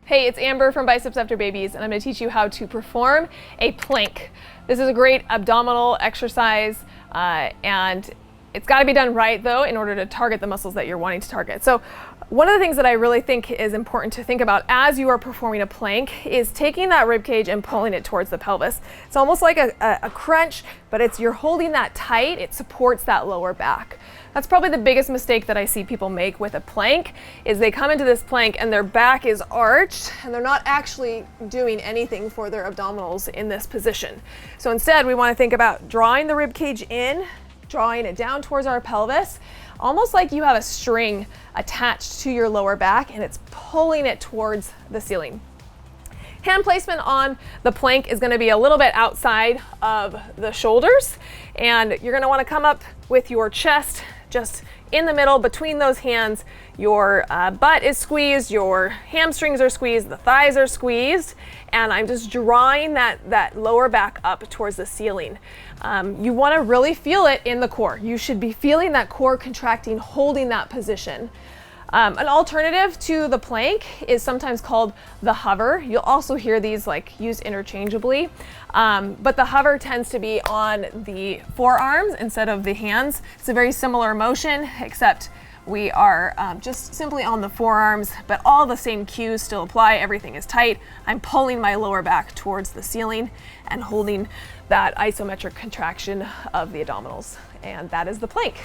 Hey, it's Amber from Biceps After Babies, and I'm going to teach you how to perform a plank. This is a great abdominal exercise, and it's got to be done right though in order to target the muscles that you're wanting to target. So one of the things that I really think is important to think about as you are performing a plank is taking that rib cage and pulling it towards the pelvis. It's almost like a crunch, but you're holding that tight. It supports that lower back. That's probably the biggest mistake that I see people make with a plank is they come into this plank and their back is arched and they're not actually doing anything for their abdominals in this position. So instead we want to think about drawing the rib cage in, drawing it down towards our pelvis, almost like you have a string attached to your lower back and it's pulling it towards the ceiling. Hand placement on the plank is going to be a little bit outside of the shoulders, and you're going to want to come up with your chest just in the middle between those hands. Your butt is squeezed, your hamstrings are squeezed, the thighs are squeezed, and I'm just drawing that lower back up towards the ceiling. You want to really feel it in the core. You should be feeling that core contracting, holding that position. An alternative to the plank is sometimes called the hover. You'll also hear these used interchangeably, but the hover tends to be on the forearms instead of the hands. It's a very similar motion, except we are just simply on the forearms, but all the same cues still apply. Everything is tight. I'm pulling my lower back towards the ceiling and holding that isometric contraction of the abdominals, and that is the plank.